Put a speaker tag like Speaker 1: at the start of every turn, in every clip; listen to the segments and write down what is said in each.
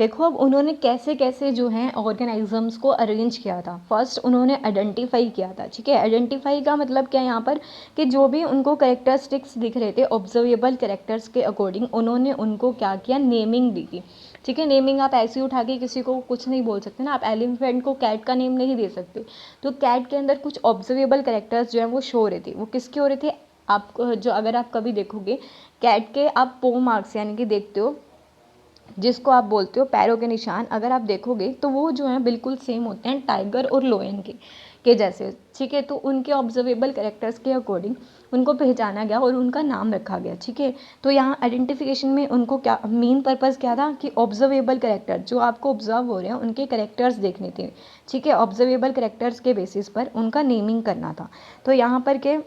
Speaker 1: देखो अब उन्होंने कैसे कैसे जो है ऑर्गेनिजम्स को अरेंज किया था। फर्स्ट उन्होंने आइडेंटिफाई किया था, ठीक है। आइडेंटिफाई का मतलब क्या है यहाँ पर, कि जो भी उनको कैरेक्टरिस्टिक्स दिख रहे थे ऑब्जर्वेबल कैरेक्टर्स के अकॉर्डिंग, उन्होंने उनको क्या किया, नेमिंग दी थी, ठीक है। नेमिंग आप ऐसे ही उठा के किसी को कुछ नहीं बोल सकते ना, आप एलिफेंट को कैट का नेम नहीं दे सकते। तो कैट के अंदर कुछ ऑब्जर्वेबल कैरेक्टर्स जो है वो शो हो रहे थे। वो किसके हो रहे थे, आपको जो, अगर आप कभी देखोगे कैट के आप पो मार्क्स यानी कि देखते हो, जिसको आप बोलते हो पैरों के निशान, अगर आप देखोगे तो वो जो है बिल्कुल सेम होते हैं टाइगर और लोयन के जैसे, ठीक है। तो उनके ऑब्जर्वेबल कैरेक्टर्स के अकॉर्डिंग उनको पहचाना गया और उनका नाम रखा गया, ठीक है। तो यहाँ आइडेंटिफिकेशन में उनको क्या मेन पर्पस क्या था, कि ऑब्जर्वेबल कैरेक्टर जो आपको ऑब्जर्व हो रहे हैं उनके कैरेक्टर्स देखने थे, ठीक है। ऑब्जर्वेबल कैरेक्टर्स के बेसिस पर उनका नेमिंग करना था। तो यहाँ पर के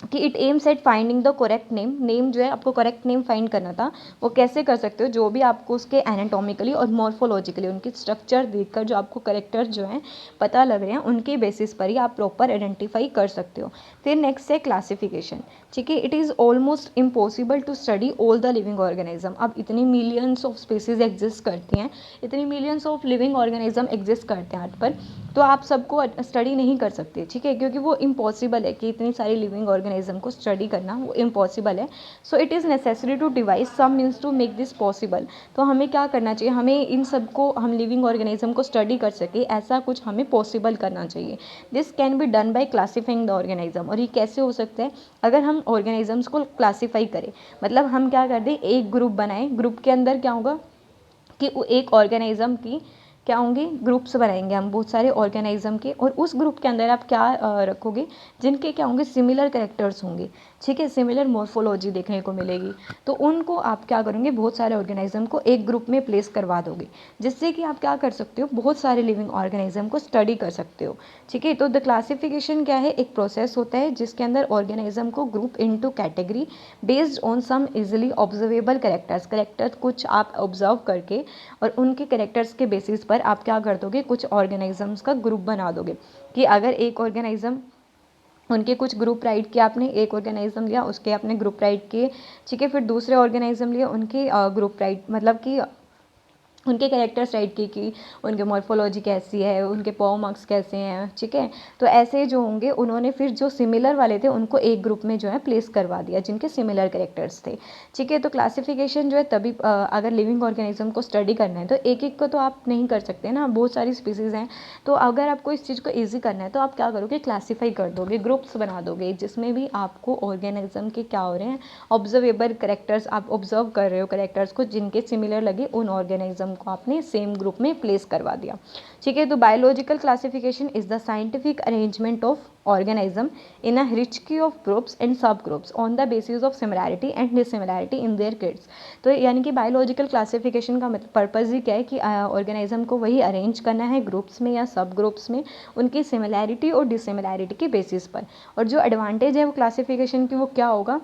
Speaker 1: कि it aims at finding the correct name जो है आपको करेक्ट नेम फाइंड करना था। वो कैसे कर सकते हो, जो भी आपको उसके एनाटॉमिकली और मॉर्फोलॉजिकली उनकी स्ट्रक्चर देखकर जो आपको करेक्टर्स जो हैं पता लग रहे हैं, उनके बेसिस पर ही आप प्रॉपर आइडेंटिफाई कर सकते हो। फिर नेक्स्ट है क्लासिफिकेशन, ठीक है। It is almost impossible to study all the living organism. अब इतनी मिलियंस ऑफ स्पीसीज एग्जिस्ट करती हैं, इतनी millions of living organism exist करते हैं अर्थ पर, तो आप सबको स्टडी नहीं कर सकते, ठीक है, क्योंकि वो इम्पॉसिबल है कि इतनी सारी लिविंग ऑर्गेनिज्म को स्टडी करना वो इम्पॉसिबल है। So it is necessary to devise some means to make this possible. तो हमें क्या करना चाहिए, हमें इन सबको, हम लिविंग ऑर्गेनिज्म को स्टडी कर सके ऐसा कुछ हमें पॉसिबल करना चाहिए। This can be done by classifying the organism. और ये कैसे हो सकता है, अगर हम ऑर्गेनिजम्स को क्लासीफाई करें, मतलब हम क्या कर दें, एक ग्रुप बनाएं, ग्रुप के अंदर क्या होगा कि एक ऑर्गेनिज्म की क्या होंगे, ग्रुप्स बनाएंगे हम बहुत सारे ऑर्गेनिज्म के, और उस ग्रुप के अंदर आप क्या रखोगे, जिनके क्या होंगे, सिमिलर कैरेक्टर्स होंगे, ठीक है, सिमिलर मॉर्फोलॉजी देखने को मिलेगी। तो उनको आप क्या करोगे, बहुत सारे ऑर्गेनिज्म को एक ग्रुप में प्लेस करवा दोगे, जिससे कि आप क्या कर सकते हो, बहुत सारे लिविंग ऑर्गेनिज्म को स्टडी कर सकते हो, ठीक है। तो द क्लासिफिकेशन क्या है, एक प्रोसेस होता है जिसके अंदर ऑर्गेनिज्म को group into category based on some easily observable characters कुछ आप ऑब्जर्व करके और उनके कैरेक्टर्स के बेसिस पर आप क्या कर दोगे, कुछ ऑर्गेनिजम्स का ग्रुप बना दोगे। कि अगर एक ऑर्गेनिज्म, उनके कुछ ग्रुप राइट किया आपने, एक ऑर्गेनिज्म लिया उसके आपने ग्रुप राइट किए, ठीक है। फिर दूसरे ऑर्गेनिज्म लिए उनके ग्रुप राइट, मतलब कि उनके कैरेक्टर्स राइट की उनके मॉर्फोलॉजी कैसी है, उनके पॉ मार्क्स कैसे हैं, ठीक है। तो ऐसे जो होंगे उन्होंने फिर जो सिमिलर वाले थे उनको एक ग्रुप में जो है प्लेस करवा दिया, जिनके सिमिलर कैरेक्टर्स थे, ठीक है। तो क्लासिफिकेशन जो है तभी अगर लिविंग ऑर्गेनिज्म को स्टडी करना है तो एक एक को तो आप नहीं कर सकते ना, बहुत सारी स्पीसीज़ हैं। तो अगर आपको इस चीज़ को ईजी करना है तो आप क्या करोगे, क्लासीफाई कर दोगे, ग्रुप्स बना दोगे, जिसमें भी आपको ऑर्गेनिज्म के क्या हो रहे हैं, ऑब्जर्वेबल कैरेक्टर्स आप ऑब्जर्व कर रहे हो, कैरेक्टर्स को जिनके सिमिलर लगे उन ऑर्गेनिज्म को आपने सेम ग्रुप में प्लेस करवा दिया, ठीक है। तो biological classification is the scientific arrangement of organism in a hierarchy of groups and sub groups on the basis of similarity and dissimilarity in their kids. तो यानी कि बायोलॉजिकल क्लासिफिकेशन का पर्पज़ ही क्या है कि ऑर्गेनिज्म को वही अरेंज करना है ग्रुप्स में या सब ग्रुप्स में, उनकी सिमिलैरिटी और डिसिमिलैरिटी के बेसिस पर। और जो एडवांटेज है वो क्लासिफिकेशन की वो क्या होगा,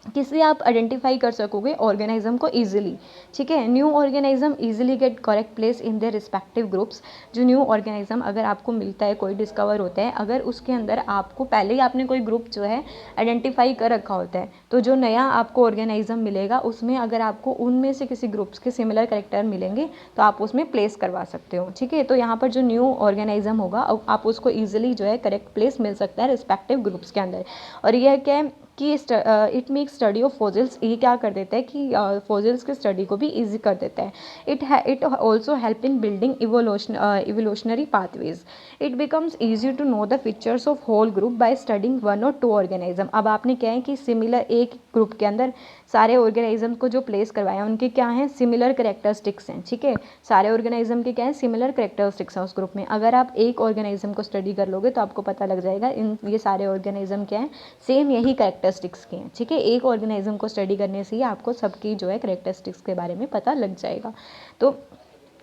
Speaker 1: किससे आप आइडेंटिफाई कर सकोगे ऑर्गेनिज्म को इजीली, ठीक है। New organism easily get correct place in their respective groups. जो न्यू ऑर्गेनिज्म अगर आपको मिलता है, कोई डिस्कवर होता है, अगर उसके अंदर आपको पहले ही आपने कोई ग्रुप जो है आइडेंटिफाई कर रखा होता है, तो जो नया आपको ऑर्गेनिज्म मिलेगा उसमें अगर आपको उनमें से किसी ग्रुप्स के सिमिलर कैरेक्टर मिलेंगे तो आप उसमें प्लेस करवा सकते हो, ठीक है। तो यहाँ पर जो न्यू ऑर्गेनिज्म होगा आप उसको ईजिली जो है करेक्ट प्लेस मिल सकता है रिस्पेक्टिव ग्रुप्स के अंदर। और यह क्या है कि it make study of fossils, ये क्या कर देता है कि फॉसिल्स की स्टडी को भी इजी कर देता है। It also help in building evolutionary pathways. It becomes easy to know the features of whole group by studying one और टू ऑर्गेनिज्म। अब आपने क्या है कि सिमिलर एक ग्रुप के अंदर सारे ऑर्गेनिज्म को जो प्लेस करवाया उनके क्या हैं, सिमिलर कैरेक्टरिस्टिक्स हैं, ठीक है। सारे ऑर्गेनिज्म के क्या है, सिमिलर कैरेक्टरिस्टिक्स हैं उस ग्रुप में। अगर आप एक ऑर्गेनिज्म को स्टडी कर लोगे तो आपको पता लग जाएगा इन ये सारे ऑर्गेनिज्म क्या है, सेम यही कैरेक्टरिस्टिक्स के हैं, ठीक है। एक ऑर्गेनिज्म को स्टडी करने से ही आपको सबकी जो है कैरेक्टरिस्टिक्स के बारे में पता लग जाएगा। तो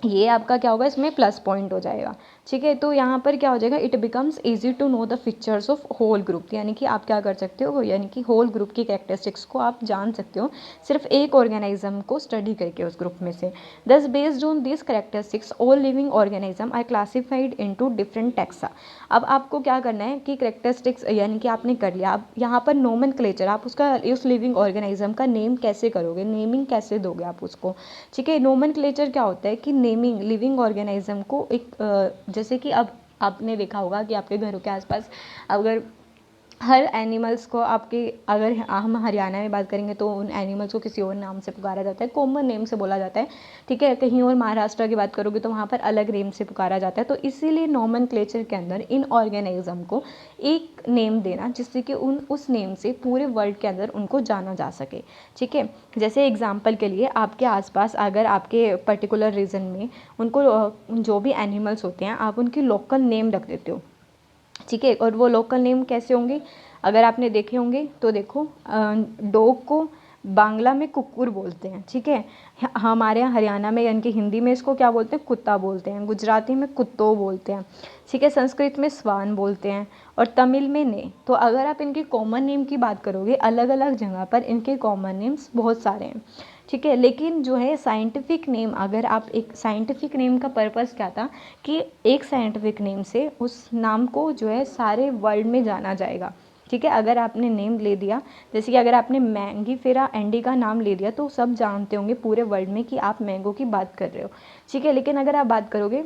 Speaker 1: ये आपका क्या होगा, इसमें प्लस पॉइंट हो जाएगा। ठीक है, तो यहाँ पर क्या हो जाएगा, it becomes easy to know the features of whole group, यानी कि आप क्या कर सकते हो, यानी कि होल ग्रुप की कैरेक्टरिस्टिक्स को आप जान सकते हो सिर्फ एक ऑर्गेनिज्म को स्टडी करके उस ग्रुप में से। Thus based on this characteristics all living organism are classified into different taxa. अब आपको क्या करना है कि कैरेक्टरिस्टिक्स यानी कि आपने कर लिया, अब यहाँ पर नोमेनक्लेचर, आप उसका उस लिविंग ऑर्गेनिज्म का नेम कैसे करोगे, नेमिंग कैसे दोगे आप उसको। ठीक है, नोमेनक्लेचर क्या होता है कि नेमिंग लिविंग ऑर्गेनिज्म को एक जैसे कि अब आपने देखा होगा कि आपके घरों के आसपास अगर हर एनिमल्स को आपके, अगर हम हरियाणा में बात करेंगे तो उन एनिमल्स को किसी और नाम से पुकारा जाता है, कॉमन नेम से बोला जाता है। ठीक है, कहीं और महाराष्ट्र की बात करोगे तो वहाँ पर अलग नेम से पुकारा जाता है। तो इसीलिए नोमेनक्लेचर के अंदर इन ऑर्गेनिज्म को एक नेम देना जिससे कि उस नेम से पूरे वर्ल्ड के अंदर उनको जाना जा सके। ठीक है, जैसे एग्जाम्पल के लिए आपके आसपास अगर आपके पर्टिकुलर रीजन में उनको जो भी एनिमल्स होते हैं आप उनकी लोकल नेम रख देते हो। ठीक है, और वो लोकल नेम कैसे होंगे, अगर आपने देखे होंगे तो देखो, डॉग को बांग्ला में कुक्कुर बोलते हैं। ठीक है, हमारे यहाँ हरियाणा में यानी कि हिंदी में इसको क्या बोलते हैं, कुत्ता बोलते हैं, गुजराती में कुत्तो बोलते हैं। ठीक है, संस्कृत में स्वान बोलते हैं और तमिल में ने। तो अगर आप इनके कॉमन नेम की बात करोगे, अलग अलग जगह पर इनके कॉमन नेम्स बहुत सारे हैं। ठीक है, लेकिन जो है साइंटिफिक नेम, अगर आप एक साइंटिफिक नेम का पर्पस क्या था कि एक साइंटिफिक नेम से उस नाम को जो है सारे वर्ल्ड में जाना जाएगा। ठीक है, अगर आपने नेम ले दिया, जैसे कि अगर आपने मैंगीफेरा एंडी का नाम ले दिया तो सब जानते होंगे पूरे वर्ल्ड में कि आप मैंगो की बात कर रहे हो। ठीक है, लेकिन अगर आप बात करोगे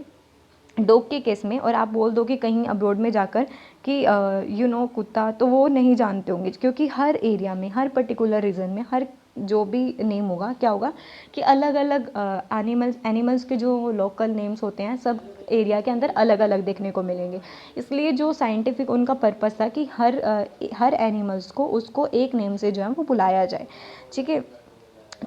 Speaker 1: डॉग के केस में और आप बोल दो कि कहीं अब्रॉड में जाकर कि कुत्ता, तो वो नहीं जानते होंगे, क्योंकि हर एरिया में, हर पर्टिकुलर रीजन में, हर जो भी नेम होगा क्या होगा कि अलग अलग एनिमल्स के जो लोकल नेम्स होते हैं सब एरिया के अंदर अलग अलग देखने को मिलेंगे। इसलिए जो साइंटिफिक उनका पर्पस था कि हर एनिमल्स को उसको एक नेम से जो है वो बुलाया जाए। ठीक है,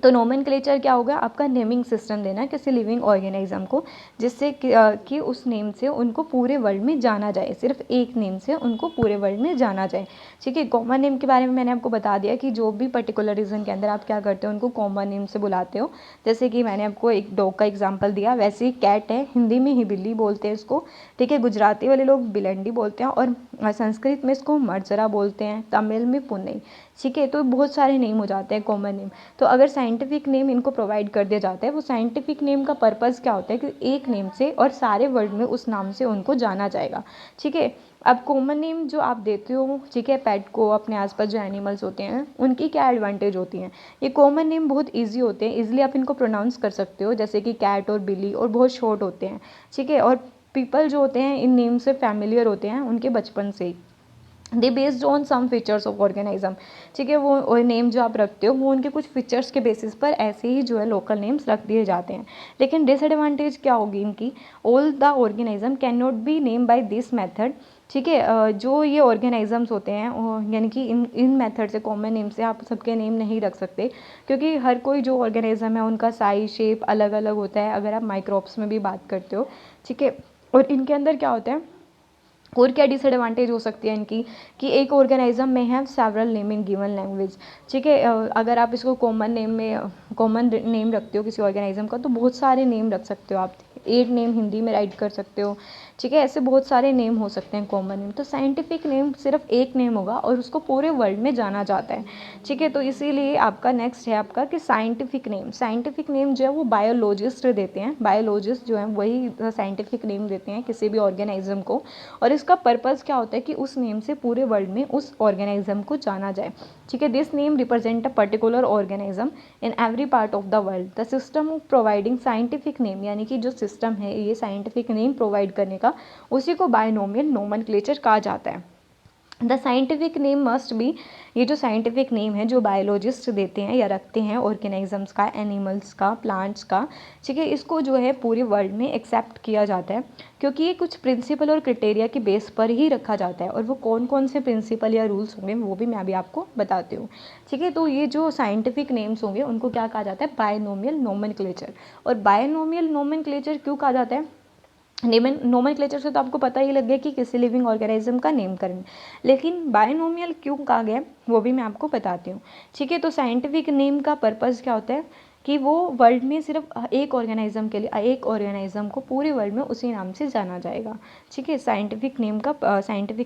Speaker 1: तो नोमेनक्लेचर क्या होगा, आपका नेमिंग सिस्टम देना है किसी लिविंग ऑर्गेनिज्म को, जिससे कि उस नेम से उनको पूरे वर्ल्ड में जाना जाए, सिर्फ एक नेम से उनको पूरे वर्ल्ड में जाना जाए। ठीक है, कॉमन नेम के बारे में मैंने आपको बता दिया कि जो भी पर्टिकुलर रीजन के अंदर आप क्या करते हो उनको कॉमन नेम से बुलाते हो। जैसे कि मैंने आपको एक डॉग का एग्जाम्पल दिया, वैसे ही कैट है, हिंदी में ही बिल्ली बोलते हैं इसको। ठीक है, गुजराती वाले लोग बिलंडी बोलते हैं और संस्कृत में इसको मर्जरा बोलते हैं, तमिल में पुनई। ठीक है, तो बहुत सारे नेम हो जाते हैं कॉमन नेम। तो अगर साइंटिफिक नेम इनको प्रोवाइड कर दिया जाता है, वो साइंटिफिक नेम का पर्पस क्या होता है कि एक नेम से और सारे वर्ल्ड में उस नाम से उनको जाना जाएगा। ठीक है, अब कॉमन नेम जो आप देते हो, ठीक है, पेट को, अपने आसपास जो एनिमल्स होते हैं उनकी क्या एडवांटेज होती हैं, ये कॉमन नेम बहुत ईजी होते हैं, ईजिली आप इनको प्रोनाउंस कर सकते हो, जैसे कि कैट और बिल्ली, और बहुत शॉर्ट होते हैं। ठीक है, और पीपल जो होते हैं इन नेम से फैमिलियर होते हैं उनके बचपन से ही। They based on some features of organism. ठीक है, वो नेम जो आप रखते हो वो उनके कुछ फीचर्स के बेसिस पर ऐसे ही जो है लोकल नेम्स रख दिए जाते हैं। लेकिन डिसएडवांटेज क्या होगी इनकी, all the organism can not be name by this method. ठीक है, जो ये ऑर्गेनिजम्स होते हैं यानी कि इन मेथड से, कॉमन नेम से आप सबके नेम नहीं रख सकते, क्योंकि हर कोई जो ऑर्गेनिज्म है उनका साइज शेप अलग अलग होता है, अगर आप माइक्रोब्स में भी बात करते हो। ठीक है, और इनके अंदर क्या होता है, और क्या डिसएडवांटेज हो सकती है इनकी, कि एक ऑर्गेनिज्म में है several name in given language. ठीक है, अगर आप इसको कॉमन नेम रखते हो किसी ऑर्गेनिज्म का तो बहुत सारे नेम रख सकते हो आप, 8 नेम हिंदी में राइट कर सकते हो। ठीक है, ऐसे बहुत सारे नेम हो सकते हैं कॉमन नेम। तो साइंटिफिक नेम सिर्फ एक नेम होगा और उसको पूरे वर्ल्ड में जाना जाता है। ठीक है, तो इसीलिए आपका नेक्स्ट है आपका कि साइंटिफिक नेम जो है वो बायोलॉजिस्ट देते हैं, बायोलॉजिस्ट जो है वही साइंटिफिक नेम देते हैं किसी भी ऑर्गेनिज्म को, और इसका पर्पस क्या होता है कि उस नेम से पूरे वर्ल्ड में उस ऑर्गेनिज्म को जाना जाए। ठीक है, this name represent a particular organism in every part of the world. The system of providing scientific name, यानी कि जो सिस्टम है ये साइंटिफिक नेम प्रोवाइड करने का, उसी को बायनोमियल नोमेनक्लेचर कहा जाता है। The scientific name must be, ये जो साइंटिफिक नेम है जो बायोलॉजिस्ट देते हैं या रखते हैं ऑर्गेनिजम्स का, एनिमल्स का, प्लांट्स का, ठीक है, इसको जो है पूरे वर्ल्ड में एक्सेप्ट किया जाता है, क्योंकि ये कुछ प्रिंसिपल और क्राइटेरिया के बेस पर ही रखा जाता है। और वो कौन कौन से प्रिंसिपल या रूल्स होंगे वो भी मैं अभी आपको बताती हूँ। ठीक है, तो ये जो साइंटिफिक नेम्स होंगे उनको क्या कहा जाता है, बायनोमियल नोमेनक्लेचर। और बायनोमियल नोमेनक्लेचर क्यों कहा जाता है, नोमेनक्लेचर से तो आपको पता ही लग गया कि किसी लिविंग ऑर्गेनिज्म का नेम करें, लेकिन बायनोमियल क्यों कहा गया वो भी मैं आपको बताती हूँ। ठीक है, तो साइंटिफिक नेम का पर्पस क्या होता है कि वो वर्ल्ड में सिर्फ एक ऑर्गेनिज्म के लिए, एक ऑर्गेनिज्म को पूरे वर्ल्ड में उसी नाम से जाना जाएगा। ठीक है, साइंटिफिक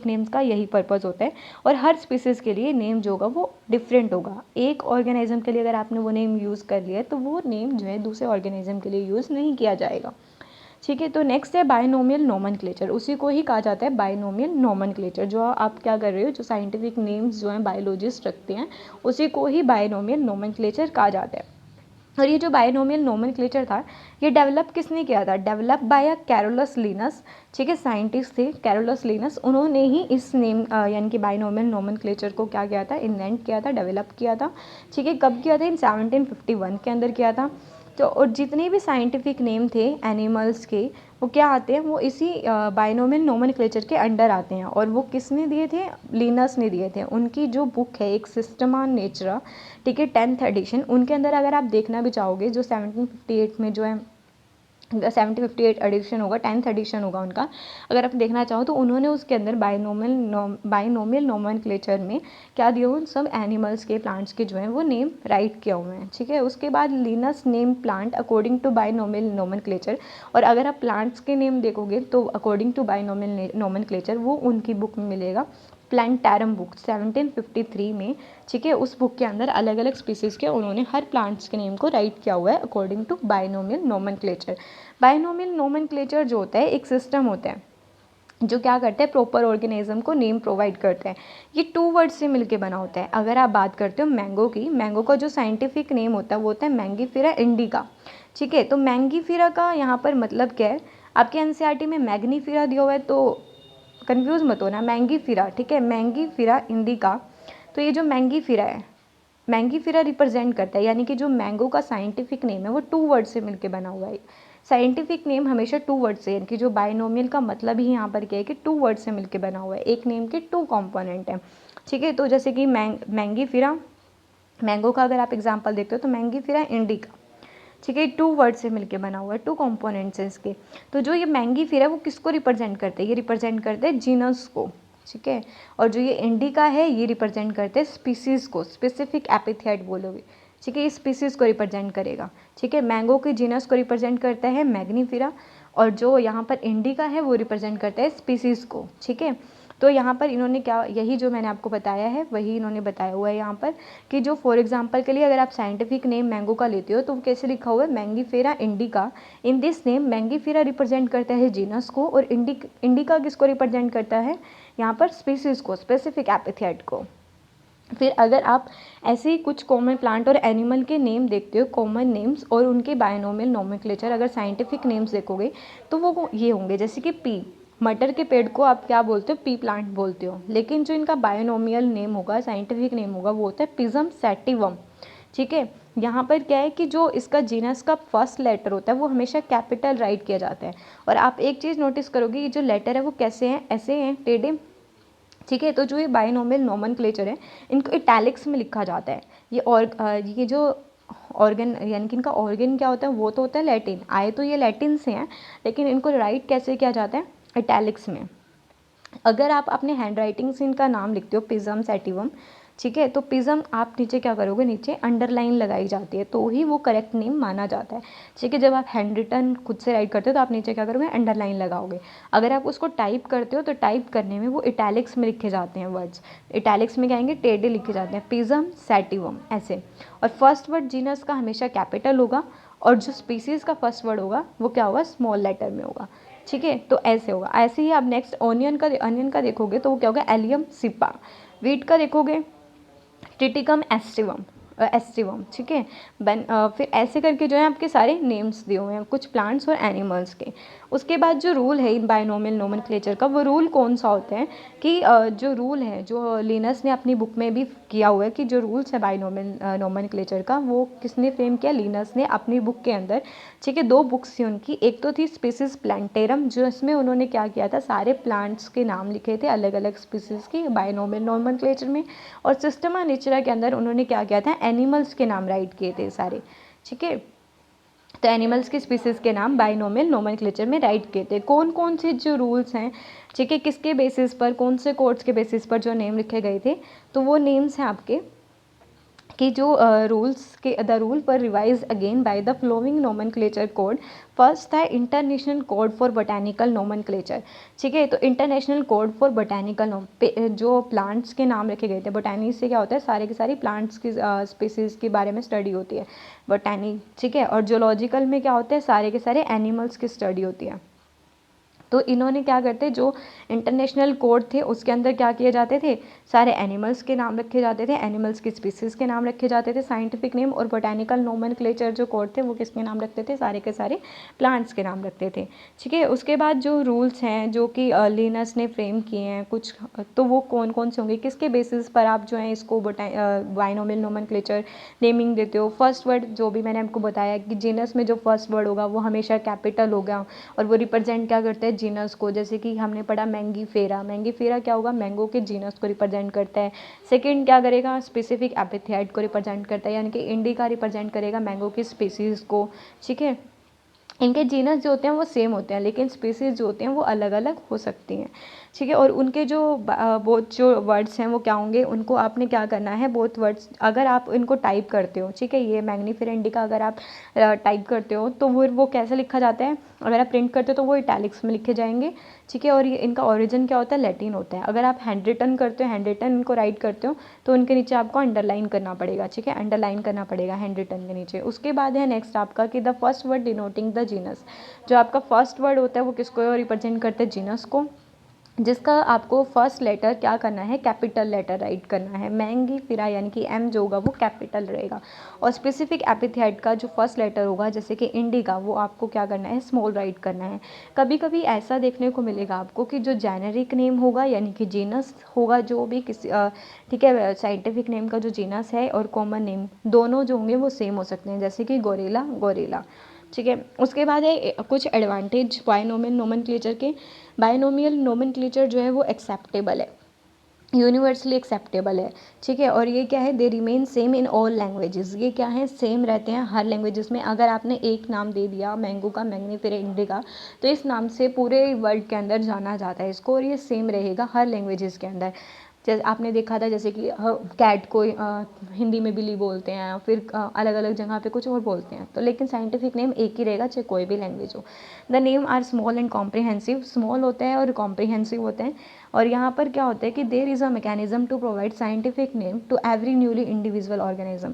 Speaker 1: नेम्स का यही पर्पज़ होता है। और हर स्पीसीज़ के लिए नेम जो होगा वो डिफरेंट होगा। एक ऑर्गेनिज्म के लिए अगर आपने वो नेम यूज़ कर लिया तो वो नेम जो है दूसरे ऑर्गेनिज्म के लिए यूज़ नहीं किया जाएगा। ठीक है, तो नेक्स्ट है बायनोमियल नोमेनक्लेचर। उसी को ही कहा जाता है बायनोमियल नोमेनक्लेचर। जो आप क्या कर रहे हो, जो साइंटिफिक नेम्स जो हैं बायोलॉजिस्ट रखते हैं उसी को ही बायनोमियल नोमेनक्लेचर कहा जाता है। और ये जो बायनोमियल नोमेनक्लेचर था ये डेवलप किसने किया था? Develop by Carolus Linus. ठीक है, साइंटिस्ट थे कैरोलस लिनस, उन्होंने ही इस नेम यानी कि बायनोमियल नोमेनक्लेचर को क्या किया था? इन्वेंट किया था, डेवलप किया था। ठीक है, कब किया था? इन 1751 के अंदर किया था। तो और जितने भी साइंटिफिक नेम थे एनिमल्स के वो क्या आते हैं? वो इसी बायनोमियल नोमेनक्लेचर के अंडर आते हैं। और वो किसने दिए थे? लिनस ने दिए थे। उनकी जो बुक है एक सिस्टमा नेचुरा, ठीक है, 10th एडिशन, उनके अंदर अगर आप देखना भी चाहोगे जो 1758 में जो है 1758 एडिशन होगा, 10th एडिशन होगा उनका, अगर आप देखना चाहो तो उन्होंने उसके अंदर बायनोमियल नोमेनक्लेचर में क्या दिया हुआ? सब एनिमल्स के, प्लांट्स के जो हैं वो नेम राइट किए हुए हैं। ठीक है, उसके बाद Linnaeus name plant according to binomial nomenclature. और अगर आप प्लांट्स के नेम देखोगे तो अकॉर्डिंग टू बायनोमियल नोमेनक्लेचर वो उनकी बुक में मिलेगा, प्लांटारम बुक 1753 में। ठीक है, उस बुक के अंदर अलग अलग स्पीसीज़ के उन्होंने हर प्लांट्स के नेम को राइट किया हुआ है according to binomial nomenclature. Binomial nomenclature जो होता है एक सिस्टम होता है जो क्या करता है? प्रॉपर ऑर्गेनिज्म को नेम प्रोवाइड करता है। ये 2 वर्ड से मिलके बना होता है। अगर आप बात करते हो मैंगो की, मैंगो का जो साइंटिफिक नेम होता है वो होता है मैंगीफेरा इंडिका। ठीक है, तो मैंगीफेरा का यहाँ पर मतलब क्या है? आपके एनसीईआरटी में मैग्नीफेरा दिया हुआ है तो कंफ्यूज मत होना, मैंगीफेरा। ठीक है, मैंगीफेरा इंडिका। तो ये जो मैंगीफेरा है, मैंगीफेरा रिप्रेजेंट करता है, यानी कि जो मैंगो का साइंटिफिक नेम है वो 2 वर्ड से मिलके बना हुआ है। साइंटिफिक नेम हमेशा 2 वर्ड से, यानी कि जो बायनोमियल का मतलब ही यहाँ पर क्या है कि 2 वर्ड से मिलके बना हुआ है। एक नेम के 2 कंपोनेंट हैं। ठीक है, तो जैसे कि मैंगीफेरा, मैंगो का अगर आप एग्जाम्पल देखते हो तो मैंगीफेरा इंडिका। ठीक है, 2 वर्ड से मिलके बना हुआ है, 2 कंपोनेंट्स हैं इसके। तो जो ये मैंगीफेरा है वो किसको रिप्रेजेंट करते हैं? ये रिप्रेजेंट करते हैं जीनस को। ठीक है, और जो ये इंडिका है ये रिप्रेजेंट करते हैं स्पीसीज़ को, स्पेसिफिक एपिथेट बोलोगे। ठीक है, ये स्पीसीज़ को रिप्रेजेंट करेगा। ठीक है, मैंगो के जीनस को रिप्रेजेंट करता है मैग्नीफेरा, और जो यहाँ पर इंडिका है वो रिप्रेजेंट करता है स्पीसीज़ को। ठीक है, तो यहाँ पर इन्होंने क्या, यही जो मैंने आपको बताया है वही इन्होंने बताया हुआ है यहाँ पर, कि जो फॉर एग्जांपल के लिए अगर आप साइंटिफिक नेम मैंगो का लेते हो तो कैसे लिखा हुआ है? Mangifera indica. In this name Mangifera represent करता है जीनस को, और इंडिका किसको रिप्रेजेंट करता है? यहाँ पर स्पीसीज़ को, स्पेसिफिक एपिथेट को। फिर अगर आप ऐसे ही कुछ कॉमन प्लांट और एनिमल के नेम देखते हो, कॉमन नेम्स और उनके बायनोमियल नोमेनक्लेचर, अगर साइंटिफिक नेम्स देखोगे तो वो ये होंगे, जैसे कि पी, मटर के पेड़ को आप क्या बोलते हो? पी प्लांट बोलते हो। लेकिन जो इनका बायनोमियल नेम होगा, साइंटिफिक नेम होगा, वो होता है पिजम सैटिवम। ठीक है, यहाँ पर क्या है कि जो इसका जीनस का फर्स्ट लेटर होता है वो हमेशा कैपिटल राइट किया जाता है। और आप एक चीज़ नोटिस करोगे, ये जो लेटर है वो कैसे हैं? ऐसे हैं, टेढ़े। ठीक है, तो जो ये बायनोमियल नोमेनक्लेचर है इनको इटैलिक्स में लिखा जाता है। ये जो ऑर्गन, यानी कि इनका ऑर्गन क्या होता है? वो तो होता है लैटिन, आए तो ये लैटिन से हैं, लेकिन इनको राइट कैसे किया जाता है? इटैलिक्स में। अगर आप अपने हैंड राइटिंग से इनका नाम लिखते हो पिजम सैटिवम, ठीक है, तो पिजम आप नीचे क्या करोगे? नीचे अंडरलाइन लगाई जाती है तो ही वो करेक्ट नेम माना जाता है। ठीक है, जब आप हैंड रिटन खुद से राइट करते हो तो आप नीचे क्या करोगे? अंडरलाइन लगाओगे। अगर आप उसको टाइप करते हो तो टाइप करने में वो इटैलिक्स में लिखे जाते हैं वर्ड्स। इटैलिक्स में क्या आएंगे? टेढ़े लिखे जाते हैं, पिजम सैटिवम ऐसे। और फर्स्ट वर्ड जीनस का हमेशा कैपिटल होगा, और जो स्पीसीज़ का फर्स्ट वर्ड होगा वो क्या होगा? स्मॉल लेटर में होगा। ठीक है, तो ऐसे होगा। ऐसे ही आप नेक्स्ट ऑनियन का देखोगे तो वो क्या होगा? एलियम सिपा। वीट का देखोगे टिटिकम एस्टिवम। ठीक है, फिर ऐसे करके जो है आपके सारे नेम्स दिए हुए हैं कुछ प्लांट्स और एनिमल्स के। उसके बाद जो रूल है इन बायनोमियल नोमेनक्लेचर का, वो रूल कौन सा होता है कि जो रूल है जो लिनस ने अपनी बुक में भी किया हुआ है, कि जो रूल्स है बायनोमियल नोमेनक्लेचर का वो किसने फ्रेम किया? लिनस ने अपनी बुक के अंदर। ठीक है, 2 बुक्स थी उनकी, एक तो थी स्पीसीज प्लांटेरम, जो इसमें उन्होंने क्या किया था? सारे प्लांट्स के नाम लिखे थे अलग अलग स्पीसीज़ के बायनोमियल नोमेनक्लेचर में। और सिस्टमा नेचुरा के अंदर उन्होंने क्या किया था? एनिमल्स के नाम राइट किए थे सारे। ठीक है, तो एनिमल्स की स्पीसीज़ के नाम बायनोमियल नोमेनक्लेचर में राइट किए थे। कौन कौन से जो रूल्स हैं, ठीक है, किसके बेसिस पर, कौन से कोड्स के बेसिस पर जो नेम लिखे गए थे? तो वो नेम्स हैं आपके कि जो रूल्स के द रूल पर revise again by the following nomenclature code. First था international code for botanical nomenclature. ठीक है, तो इंटरनेशनल कोड फॉर बोटानिकल जो प्लांट्स के नाम रखे गए थे, बोटानी से क्या होता है, सारे के सारी प्लांट्स की स्पीसीज़ के बारे में स्टडी होती है बोटानी। ठीक है, और जोलॉजिकल में क्या होता है, सारे के सारे एनिमल्स की स्टडी होती है। तो इन्होंने क्या करते, जो इंटरनेशनल कोड थे उसके अंदर क्या किए जाते थे, सारे एनिमल्स के नाम रखे जाते थे, एनिमल्स की स्पीसीज़ के नाम रखे जाते थे साइंटिफिक नेम, और बोटानिकल नोमेनक्लेचर जो कोड थे वो किसके नाम रखते थे, सारे के सारे प्लांट्स के नाम रखते थे। ठीक है, उसके बाद जो रूल्स हैं जो कि लिनस ने फ्रेम किए हैं कुछ, तो वो कौन कौन से होंगे, किसके बेसिस पर आप जो है इसको बाइनोमियल नोमेनक्लेचर नेमिंग देते हो। फर्स्ट वर्ड जो भी मैंने आपको बताया कि जीनस में जो फर्स्ट वर्ड होगा वो हमेशा कैपिटल होगा, और वो रिप्रेजेंट क्या करता है, जीनस को। जैसे कि हमने पढ़ा मैंगीफेरा, मैंगीफेरा क्या होगा, मैंगो के जीनस को रिप्रेजेंट करता है। सेकंड क्या करेगा, स्पेसिफिक एपिथेट को रिप्रेजेंट करता है, यानी कि इंडिका रिप्रेजेंट करेगा मैंगो की स्पीसीज़ को। ठीक है, इनके जीनस जो होते हैं वो सेम होते हैं, लेकिन स्पीसीज़ जो होते हैं वो अलग अलग हो सकती हैं। ठीक है, और उनके जो बोथ जो वर्ड्स हैं वो क्या होंगे, उनको आपने क्या करना है, बोथ वर्ड्स अगर आप इनको टाइप करते हो, ठीक है, ये मैग्नीफेरा इंडिका अगर आप टाइप करते हो तो वो कैसे लिखा जाता है, अगर आप प्रिंट करते हो तो वो इटैलिक्स में लिखे जाएंगे। ठीक है, और ये इनका ओरिजिन क्या होता है, लैटिन होता है। अगर आप हैंड रिटन करते हो, हैंड रिटन इनको राइट करते हो, तो उनके नीचे आपको अंडरलाइन करना पड़ेगा। ठीक है, अंडरलाइन करना पड़ेगा हैंड रिटन के नीचे। उसके बाद है नेक्स्ट आपका कि the first word denoting the genus. जो आपका फर्स्ट वर्ड होता है वो किसको रिप्रेजेंट करते हैं, जीनस को, जिसका आपको फर्स्ट लेटर क्या करना है, कैपिटल लेटर राइट करना है। मैंगीफेरा यानी कि एम जो होगा वो कैपिटल रहेगा, और स्पेसिफिक एपिथेट का जो फर्स्ट लेटर होगा जैसे कि इंडिका, वो आपको क्या करना है, स्मॉल राइट करना है। कभी कभी ऐसा देखने को मिलेगा आपको कि जो जेनेरिक नेम होगा यानी कि जीनस होगा, जो भी किसी ठीक है, साइंटिफिक नेम का जो जीनस है और कॉमन नेम दोनों जो होंगे वो सेम हो सकते हैं, जैसे कि गोरिल्ला गोरिल्ला। ठीक है, उसके बाद है कुछ एडवांटेज बायनोमियल नोमेनक्लेचर के। बायनोमियल नोमेनक्लेचर जो है वो एक्सेप्टेबल है, यूनिवर्सली एक्सेप्टेबल है। ठीक है, और ये क्या है, they remain same in all languages. ये क्या है, सेम रहते हैं हर लैंग्वेजेस में। अगर आपने एक नाम दे दिया मैंगो का, मैग्नीफेरा इंडिका, तो इस नाम से पूरे वर्ल्ड के अंदर जाना जाता है इसको, और ये सेम रहेगा हर लैंग्वेजेस के अंदर। जैसे आपने देखा था, जैसे कि कैट को हिंदी में बिल्ली बोलते हैं, फिर अलग अलग जगह पे कुछ और बोलते हैं, तो लेकिन साइंटिफिक नेम एक ही रहेगा चाहे कोई भी लैंग्वेज हो। The name are small and comprehensive, small होते हैं और कॉम्प्रिहेंसिव होते हैं। और यहाँ पर क्या होता है कि there is a mechanism to provide scientific name to every newly individual organism.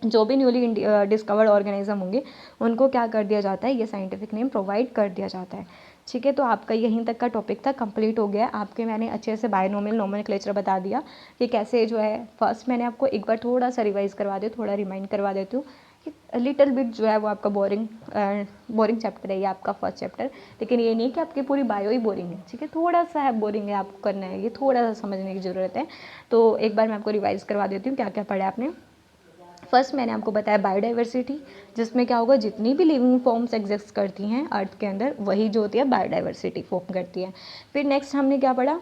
Speaker 1: जो भी न्यूली डिस्कवर्ड ऑर्गेनिज्म होंगे उनको क्या कर दिया जाता है, ये साइंटिफिक नेम प्रोवाइड कर दिया जाता है। ठीक है, तो आपका यहीं तक का टॉपिक था, कंप्लीट हो गया। आपके मैंने अच्छे से बायनोमियल नोमेनक्लेचर बता दिया कि कैसे जो है। फर्स्ट मैंने आपको एक बार थोड़ा सा रिवाइज करवा दिया, थोड़ा रिमाइंड करवा देती हूँ कि लिटिल बिट जो है वो आपका बोरिंग चैप्टर है ये आपका फर्स्ट चैप्टर, लेकिन ये नहीं कि आपकी पूरी बायो ही बोरिंग है। ठीक है, थोड़ा सा है बोरिंग है, आपको करना है, ये थोड़ा सा समझने की ज़रूरत है। तो एक बार मैं आपको रिवाइज करवा देती हूँ क्या क्या पढ़ा आपने। फर्स्ट मैंने आपको बताया बायोडाइवर्सिटी, जिसमें क्या होगा, जितनी भी लिविंग फॉर्म्स एग्जिस्ट करती हैं अर्थ के अंदर वही जो होती है बायोडाइवर्सिटी फॉर्म करती है। फिर नेक्स्ट हमने क्या पढ़ा,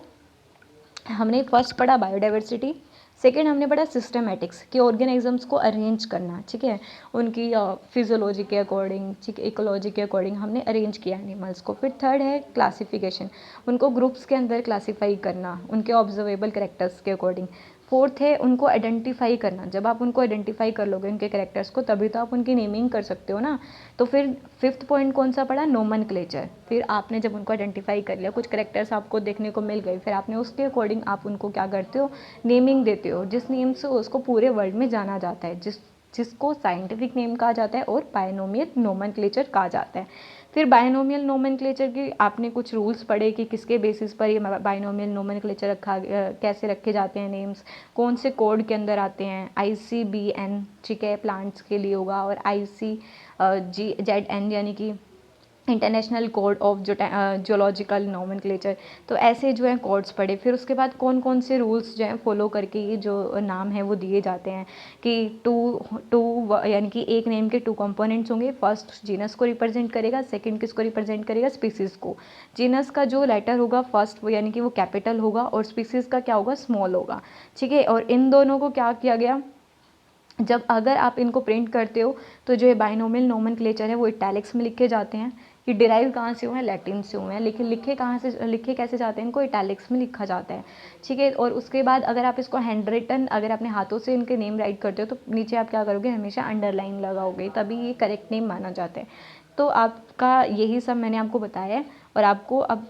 Speaker 1: हमने फर्स्ट पढ़ा बायोडाइवर्सिटी। सेकेंड हमने पढ़ा सिस्टमेटिक्स कि ऑर्गेनिजम्स को अरेंज करना। ठीक है, उनकी फिजियोलॉजी के अकॉर्डिंग, ठीक है, इकोलॉजी के अकॉर्डिंग हमने अरेंज किया एनिमल्स को। फिर थर्ड है क्लासिफिकेशन, उनको ग्रुप्स के अंदर क्लासीफाई करना उनके ऑब्जर्वेबल करेक्टर्स के अकॉर्डिंग। फोर्थ है उनको आइडेंटिफाई करना, जब आप उनको आइडेंटिफाई कर लोगे उनके करेक्टर्स को तभी तो आप उनकी नेमिंग कर सकते हो ना। तो फिर फिफ्थ पॉइंट कौन सा पड़ा, नोमेनक्लेचर। फिर आपने जब उनको आइडेंटिफाई कर लिया, कुछ करेक्टर्स आपको देखने को मिल गए, फिर आपने उसके अकॉर्डिंग आप उनको क्या करते हो, नेमिंग देते हो, जिस नेम से उसको पूरे वर्ल्ड में जाना जाता है, जिसको साइंटिफिक नेम कहा जाता है और बायनोमियल नोमेनक्लेचर कहा जाता है। फिर बायनोमियल नोमेनक्लेचर के आपने कुछ रूल्स पढ़े कि किसके बेसिस पर ये बायनोमियल नोमेनक्लेचर कैसे रखे जाते हैं नेम्स, कौन से कोड के अंदर आते हैं। ICBN ठीक है प्लांट्स के लिए होगा, और ICGZN यानी कि international code of zoological nomenclature. तो ऐसे जो है कोड्स पढ़े। फिर उसके बाद कौन कौन से रूल्स जो हैं फॉलो करके ये जो नाम है वो दिए जाते हैं कि टू यानी कि एक नेम के टू कंपोनेंट्स होंगे। फर्स्ट जीनस को रिप्रेजेंट करेगा, सेकंड किसको रिप्रेजेंट करेगा, स्पीसीज़ को। जीनस का जो लेटर होगा फर्स्ट वो यानी कि वो कैपिटल होगा, और स्पीसीज़ का क्या होगा, स्मॉल होगा। ठीक है, और इन दोनों को क्या किया गया, जब अगर आप इनको प्रिंट करते हो तो जो ये बाइनोमियल नोमेनक्लेचर है वो इटैलिक्स में लिखे जाते हैं। ये डिराइव कहाँ से हुए हैं, लैटिन से हुए हैं, लेकिन लिखे कहाँ से, लिखे कैसे जाते हैं, इनको इटैलिक्स में लिखा जाता है, ठीक है। और उसके बाद अगर आप इसको हैंड रिटन, अगर अपने हाथों से इनके नेम राइट करते हो तो नीचे आप क्या करोगे, हमेशा अंडरलाइन लगाओगे, तभी ये करेक्ट नेम माना जाता है। तो आपका यही सब मैंने आपको बताया है, और आपको अब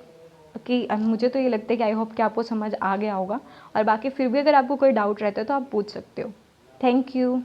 Speaker 1: कि मुझे तो ये लगता है कि आई होप कि आपको समझ आ गया होगा, और बाकी फिर भी अगर आपको कोई डाउट रहता है तो आप पूछ सकते हो। Thank you.